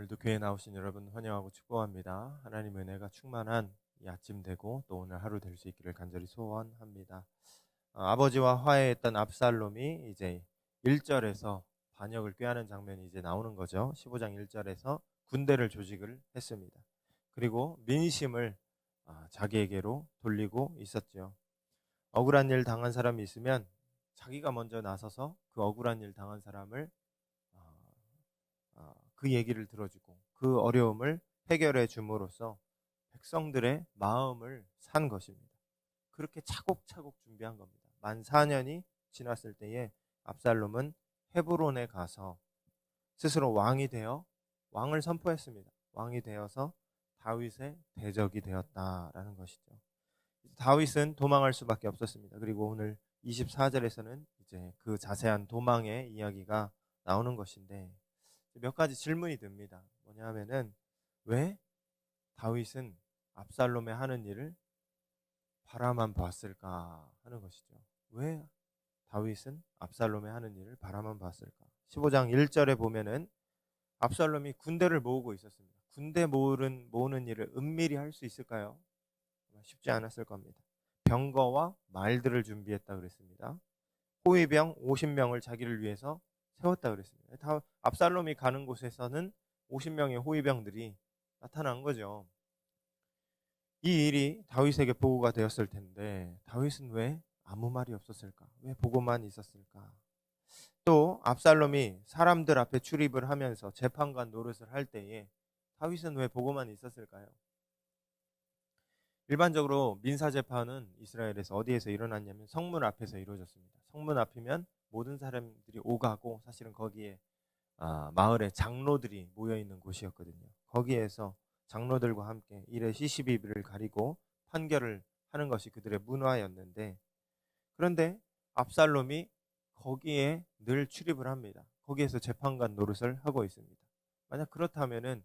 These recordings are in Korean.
오늘도 교회에 나오신 여러분 환영하고 축복합니다. 하나님의 은혜가 충만한 이 아침 되고 또 오늘 하루 될 수 있기를 간절히 소원합니다. 아버지와 화해했던 압살롬이 이제 1절에서 반역을 꾀하는 장면이 이제 나오는 거죠. 15장 1절에서 군대를 조직을 했습니다. 그리고 민심을 자기에게로 돌리고 있었죠. 억울한 일 당한 사람이 있으면 자기가 먼저 나서서 그 억울한 일 당한 사람을 그 얘기를 들어주고 그 어려움을 해결해 줌으로써 백성들의 마음을 산 것입니다. 그렇게 차곡차곡 준비한 겁니다. 만 4년이 지났을 때에 압살롬은 헤브론에 가서 스스로 왕이 되어 왕을 선포했습니다. 왕이 되어서 다윗의 대적이 되었다라는 것이죠. 다윗은 도망할 수밖에 없었습니다. 그리고 오늘 24절에서는 이제 그 자세한 도망의 이야기가 나오는 것인데 몇 가지 질문이 듭니다. 뭐냐 하면은 왜 다윗은 압살롬의 하는 일을 바라만 봤을까 하는 것이죠. 왜 다윗은 압살롬의 하는 일을 바라만 봤을까? 15장 1절에 보면은 압살롬이 군대를 모으고 있었습니다. 군대 모으는 일을 은밀히 할 수 있을까요? 쉽지 않았을 겁니다. 병거와 말들을 준비했다 그랬습니다. 호위병 50명을 자기를 위해서 세웠다 그랬습니다. 압살롬이 가는 곳에서는 50명의 호위병들이 나타난 거죠. 이 일이 다윗에게 보고가 되었을 텐데 다윗은 왜 아무 말이 없었을까? 왜 보고만 있었을까? 또 압살롬이 사람들 앞에 출입을 하면서 재판관 노릇을 할 때에 다윗은 왜 보고만 있었을까요? 일반적으로 민사재판은 이스라엘에서 어디에서 일어났냐면 성문 앞에서 이루어졌습니다. 성문 앞이면 모든 사람들이 오가고 사실은 거기에 마을의 장로들이 모여있는 곳이었거든요. 거기에서 장로들과 함께 일의 시시비비를 가리고 판결을 하는 것이 그들의 문화였는데, 그런데 압살롬이 거기에 늘 출입을 합니다. 거기에서 재판관 노릇을 하고 있습니다. 만약 그렇다면은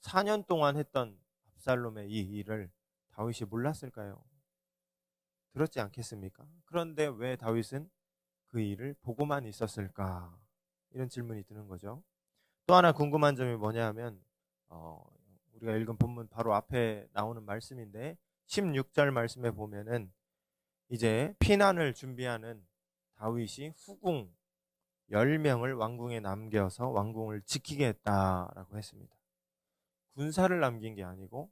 4년 동안 했던 압살롬의 이 일을 다윗이 몰랐을까요? 들었지 않겠습니까? 그런데 왜 다윗은 그 일을 보고만 있었을까? 이런 질문이 드는 거죠. 또 하나 궁금한 점이 뭐냐 하면 우리가 읽은 본문 바로 앞에 나오는 말씀인데 16절 말씀에 보면은 이제 피난을 준비하는 다윗이 후궁 10명을 왕궁에 남겨서 왕궁을 지키게 했다라고 했습니다. 군사를 남긴 게 아니고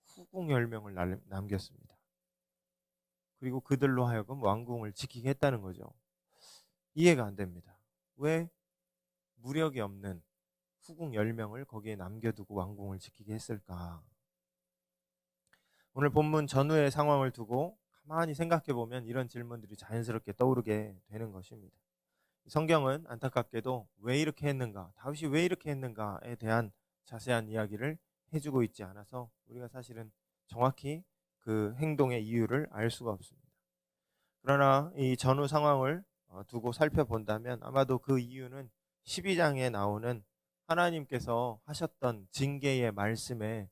후궁 10명을 남겼습니다. 그리고 그들로 하여금 왕궁을 지키게 했다는 거죠. 이해가 안 됩니다. 왜 무력이 없는 후궁 10명을 거기에 남겨두고 왕궁을 지키게 했을까? 오늘 본문 전후의 상황을 두고 가만히 생각해 보면 이런 질문들이 자연스럽게 떠오르게 되는 것입니다. 성경은 안타깝게도 왜 이렇게 했는가, 다윗이 왜 이렇게 했는가에 대한 자세한 이야기를 해주고 있지 않아서 우리가 사실은 정확히 그 행동의 이유를 알 수가 없습니다. 그러나 이 전후 상황을 두고 살펴본다면 아마도 그 이유는 12장에 나오는 하나님께서 하셨던 징계의 말씀에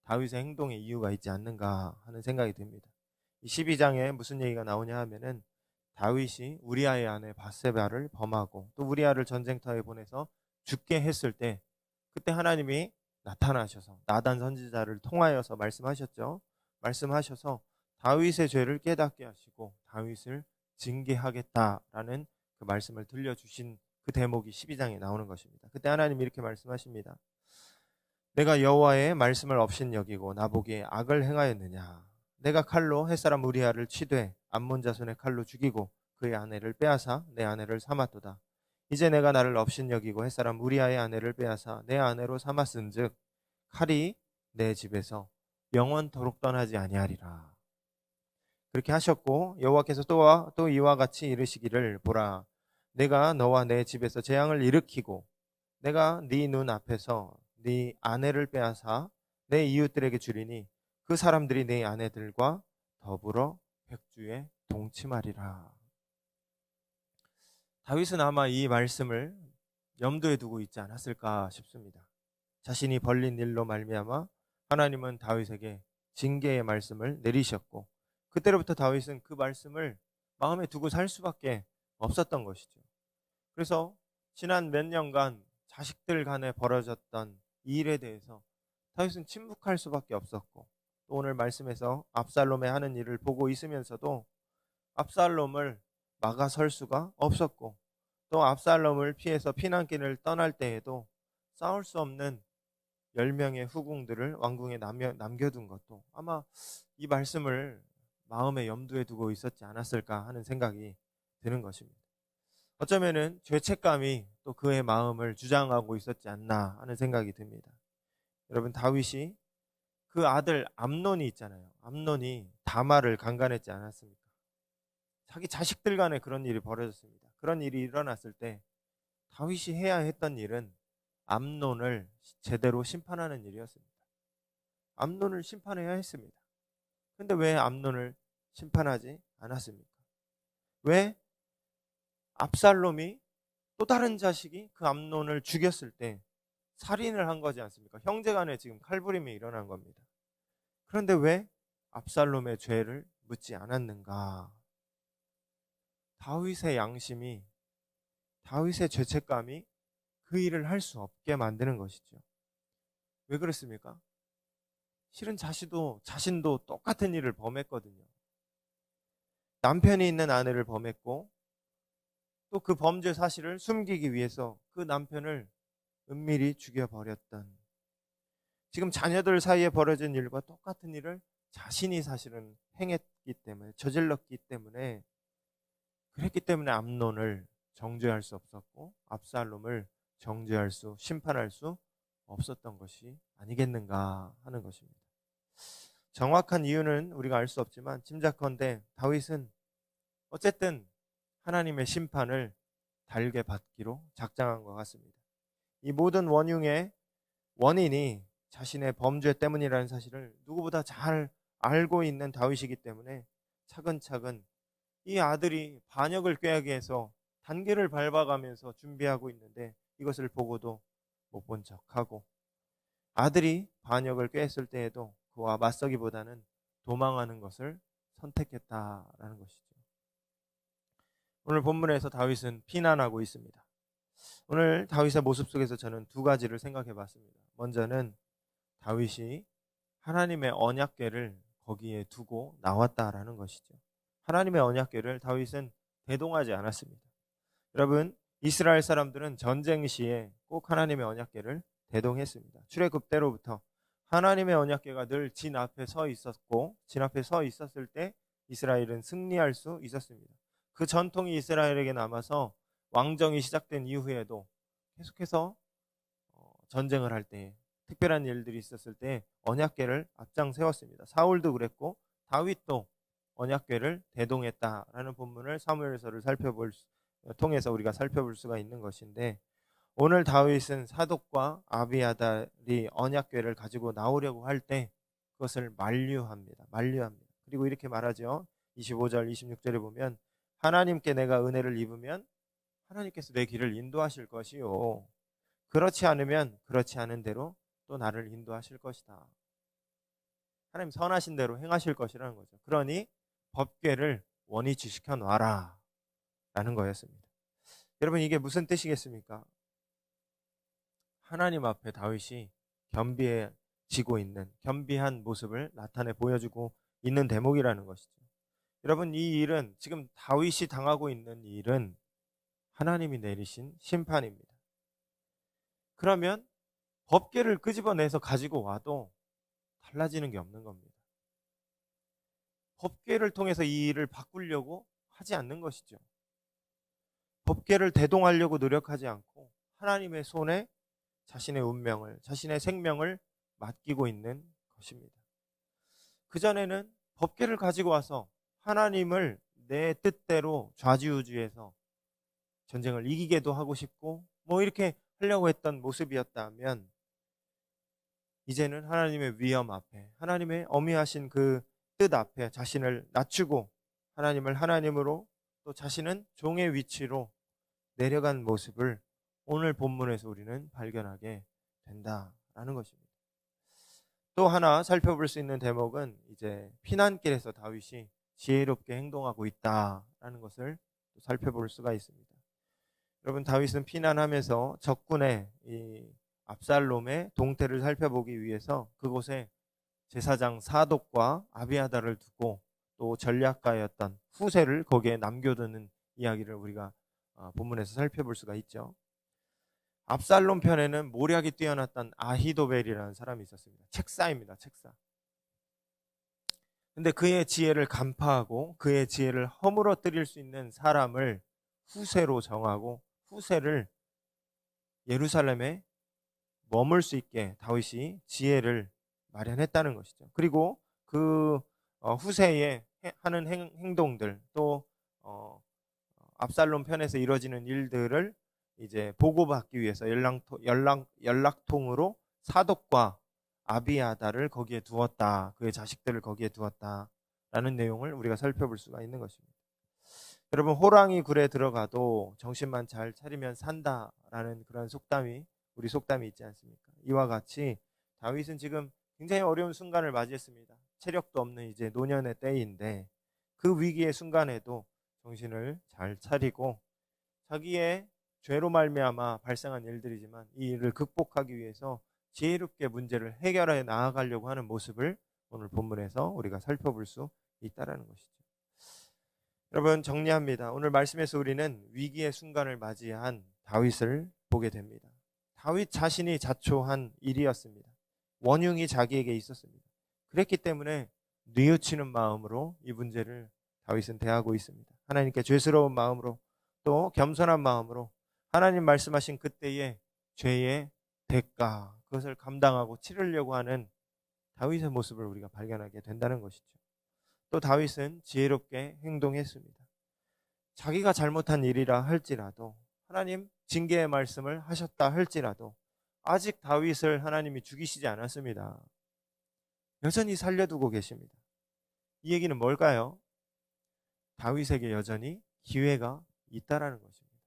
다윗의 행동의 이유가 있지 않는가 하는 생각이 듭니다. 이 12장에 무슨 얘기가 나오냐 하면은 다윗이 우리아의 아내 바세바를 범하고 또 우리아를 전쟁터에 보내서 죽게 했을 때 그때 하나님이 나타나셔서 나단 선지자를 통하여서 말씀하셨죠. 말씀하셔서 다윗의 죄를 깨닫게 하시고 다윗을 징계하겠다라는 그 말씀을 들려주신 그 대목이 12장에 나오는 것입니다. 그때 하나님이 이렇게 말씀하십니다. 내가 여호와의 말씀을 업신여기고 나보기에 악을 행하였느냐. 내가 칼로 햇사람 우리아를 치되 암몬 자손의 칼로 죽이고 그의 아내를 빼앗아 내 아내를 삼았도다. 이제 내가 나를 업신여기고 햇사람 우리아의 아내를 빼앗아 내 아내로 삼았은즉 칼이 내 집에서 영원토록 떠나지 아니하리라. 그렇게 하셨고 여호와께서 또 이와 같이 이르시기를 보라 내가 너와 내 집에서 재앙을 일으키고 내가 네 눈 앞에서 네 아내를 빼앗아 내 이웃들에게 주리니 그 사람들이 네 아내들과 더불어 백주에 동침하리라. 다윗은 아마 이 말씀을 염두에 두고 있지 않았을까 싶습니다. 자신이 벌린 일로 말미암아 하나님은 다윗에게 징계의 말씀을 내리셨고 그때로부터 다윗은 그 말씀을 마음에 두고 살 수밖에 없었던 것이죠. 그래서 지난 몇 년간 자식들 간에 벌어졌던 이 일에 대해서 다윗은 침묵할 수밖에 없었고, 또 오늘 말씀에서 압살롬의 하는 일을 보고 있으면서도 압살롬을 막아설 수가 없었고, 또 압살롬을 피해서 피난길을 떠날 때에도 싸울 수 없는 10명의 후궁들을 왕궁에 남겨둔 것도 아마 이 말씀을 마음에 염두에 두고 있었지 않았을까 하는 생각이 드는 것입니다. 어쩌면은 죄책감이 또 그의 마음을 주장하고 있었지 않나 하는 생각이 듭니다. 여러분, 다윗이 그 아들 암논이 있잖아요. 암논이 다말을 강간했지 않았습니까? 자기 자식들 간에 그런 일이 벌어졌습니다. 그런 일이 일어났을 때 다윗이 해야 했던 일은 암논을 제대로 심판하는 일이었습니다. 암논을 심판해야 했습니다. 근데 왜 암논을 심판하지 않았습니까? 왜 압살롬이 또 다른 자식이 그 암논을 죽였을 때 살인을 한 거지 않습니까? 형제간에 지금 칼부림이 일어난 겁니다. 그런데 왜 압살롬의 죄를 묻지 않았는가? 다윗의 양심이, 다윗의 죄책감이 그 일을 할 수 없게 만드는 것이죠. 왜 그랬습니까? 실은 자신도 똑같은 일을 범했거든요. 남편이 있는 아내를 범했고, 또 그 범죄 사실을 숨기기 위해서 그 남편을 은밀히 죽여버렸던, 지금 자녀들 사이에 벌어진 일과 똑같은 일을 자신이 사실은 행했기 때문에, 저질렀기 때문에, 그랬기 때문에 암논을 정죄할 수 없었고 압살롬을 심판할 수 없었던 것이 아니겠는가 하는 것입니다. 정확한 이유는 우리가 알 수 없지만 짐작컨대 다윗은 어쨌든 하나님의 심판을 달게 받기로 작정한 것 같습니다. 이 모든 원흉의 원인이 자신의 범죄 때문이라는 사실을 누구보다 잘 알고 있는 다윗이기 때문에 차근차근 이 아들이 반역을 꾀하게 해서 단계를 밟아가면서 준비하고 있는데 이것을 보고도 못 본 척하고, 아들이 반역을 꾀했을 때에도 그와 맞서기보다는 도망하는 것을 선택했다라는 것이죠. 오늘 본문에서 다윗은 피난하고 있습니다. 오늘 다윗의 모습 속에서 저는 두 가지를 생각해 봤습니다. 먼저는 다윗이 하나님의 언약궤를 거기에 두고 나왔다라는 것이죠. 하나님의 언약궤를 다윗은 대동하지 않았습니다. 여러분, 이스라엘 사람들은 전쟁 시에 꼭 하나님의 언약궤를 대동했습니다. 출애굽 때로부터 하나님의 언약궤가 늘 진 앞에 서 있었고, 진 앞에 서 있었을 때 이스라엘은 승리할 수 있었습니다. 그 전통이 이스라엘에게 남아서 왕정이 시작된 이후에도 계속해서 전쟁을 할 때, 특별한 일들이 있었을 때 언약궤를 앞장 세웠습니다. 사울도 그랬고 다윗도 언약궤를 대동했다라는 본문을 사무엘서를 통해서 우리가 살펴볼 수가 있는 것인데, 오늘 다윗은 사독과 아비아달이 언약궤를 가지고 나오려고 할 때 그것을 만류합니다. 그리고 이렇게 말하죠. 25절 26절에 보면 하나님께 내가 은혜를 입으면 하나님께서 내 길을 인도하실 것이요, 그렇지 않으면 그렇지 않은 대로 또 나를 인도하실 것이다. 하나님 선하신 대로 행하실 것이라는 거죠. 그러니 법궤를 원위치 시켜 놔라 라는 거였습니다. 여러분, 이게 무슨 뜻이겠습니까? 하나님 앞에 다윗이 겸비해지고 있는, 겸비한 모습을 나타내 보여주고 있는 대목이라는 것이죠. 여러분, 이 일은, 지금 다윗이 당하고 있는 일은 하나님이 내리신 심판입니다. 그러면 법궤를 끄집어내서 가지고 와도 달라지는 게 없는 겁니다. 법궤를 통해서 이 일을 바꾸려고 하지 않는 것이죠. 법궤를 대동하려고 노력하지 않고 하나님의 손에 자신의 운명을, 자신의 생명을 맡기고 있는 것입니다. 그전에는 법궤를 가지고 와서 하나님을 내 뜻대로 좌지우지해서 전쟁을 이기게도 하고 싶고 이렇게 하려고 했던 모습이었다면, 이제는 하나님의 위엄 앞에, 하나님의 어미하신 그 뜻 앞에 자신을 낮추고 하나님을 하나님으로, 또 자신은 종의 위치로 내려간 모습을 오늘 본문에서 우리는 발견하게 된다라는 것입니다. 또 하나 살펴볼 수 있는 대목은 이제 피난길에서 다윗이 지혜롭게 행동하고 있다라는 것을 살펴볼 수가 있습니다. 여러분, 다윗은 피난하면서 적군의 이 압살롬의 동태를 살펴보기 위해서 그곳에 제사장 사독과 아비아달을 두고 또 전략가였던 후세를 거기에 남겨두는 이야기를 우리가 본문에서 살펴볼 수가 있죠. 압살롬 편에는 모략이 뛰어났던 아히도벨이라는 사람이 있었습니다. 책사입니다. 책사. 근데 그의 지혜를 간파하고 그의 지혜를 허물어뜨릴 수 있는 사람을 후세로 정하고 후세를 예루살렘에 머물 수 있게 다윗이 지혜를 마련했다는 것이죠. 그리고 그 후세에 하는 행동들 또 압살롬 편에서 이루어지는 일들을 이제 보고받기 위해서 연락통으로 사독과 아비아달을 거기에 두었다. 그의 자식들을 거기에 두었다라는 내용을 우리가 살펴볼 수가 있는 것입니다. 여러분, 호랑이 굴에 들어가도 정신만 잘 차리면 산다라는 그런 우리 속담이 있지 않습니까? 이와 같이 다윗은 지금 굉장히 어려운 순간을 맞이했습니다. 체력도 없는 이제 노년의 때인데 그 위기의 순간에도 정신을 잘 차리고 자기의 죄로 말미암아 발생한 일들이지만 이 일을 극복하기 위해서 지혜롭게 문제를 해결해 나아가려고 하는 모습을 오늘 본문에서 우리가 살펴볼 수 있다라는 것이죠. 여러분, 정리합니다. 오늘 말씀에서 우리는 위기의 순간을 맞이한 다윗을 보게 됩니다. 다윗 자신이 자초한 일이었습니다. 원흉이 자기에게 있었습니다. 그랬기 때문에 뉘우치는 마음으로 이 문제를 다윗은 대하고 있습니다. 하나님께 죄스러운 마음으로 또 겸손한 마음으로 하나님 말씀하신 그때의 죄의 대가 그것을 감당하고 치르려고 하는 다윗의 모습을 우리가 발견하게 된다는 것이죠. 또 다윗은 지혜롭게 행동했습니다. 자기가 잘못한 일이라 할지라도 하나님 징계의 말씀을 하셨다 할지라도 아직 다윗을 하나님이 죽이시지 않았습니다. 여전히 살려두고 계십니다. 이 얘기는 뭘까요? 다윗에게 여전히 기회가 있다라는 것입니다.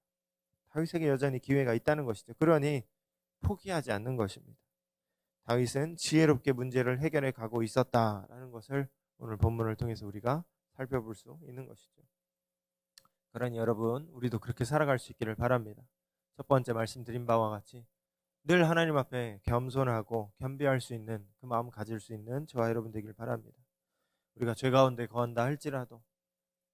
다윗에게 여전히 기회가 있다는 것이죠. 그러니 포기하지 않는 것입니다. 다윗은 지혜롭게 문제를 해결해 가고 있었다라는 것을 오늘 본문을 통해서 우리가 살펴볼 수 있는 것이죠. 그러니 여러분, 우리도 그렇게 살아갈 수 있기를 바랍니다. 첫 번째 말씀드린 바와 같이 늘 하나님 앞에 겸손하고 겸비할 수 있는 그 마음 가질 수 있는 저와 여러분 되길 바랍니다. 우리가 죄 가운데 거한다 할지라도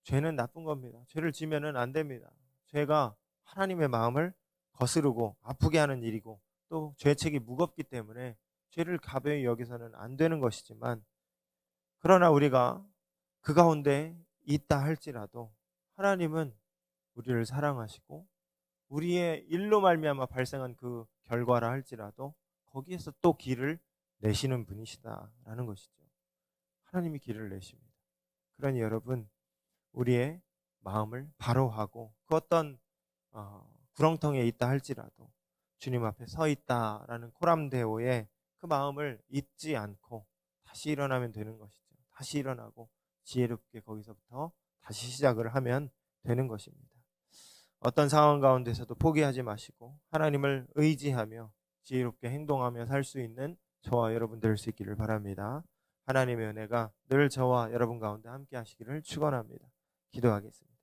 죄는 나쁜 겁니다. 죄를 지면은 안 됩니다. 죄가 하나님의 마음을 거스르고 아프게 하는 일이고 또 죄책이 무겁기 때문에 죄를 가벼이 여기서는 안 되는 것이지만, 그러나 우리가 그 가운데 있다 할지라도 하나님은 우리를 사랑하시고 우리의 일로 말미암아 발생한 그 결과라 할지라도 거기에서 또 길을 내시는 분이시다라는 것이죠. 하나님이 길을 내십니다. 그러니 여러분, 우리의 마음을 바로하고 그 어떤 구렁텅이에 있다 할지라도 주님 앞에 서 있다라는 코람데오의 그 마음을 잊지 않고 다시 일어나면 되는 것이죠. 다시 일어나고 지혜롭게 거기서부터 다시 시작을 하면 되는 것입니다. 어떤 상황 가운데서도 포기하지 마시고 하나님을 의지하며 지혜롭게 행동하며 살 수 있는 저와 여러분 될 수 있기를 바랍니다. 하나님의 은혜가 늘 저와 여러분 가운데 함께 하시기를 축원합니다. 기도하겠습니다.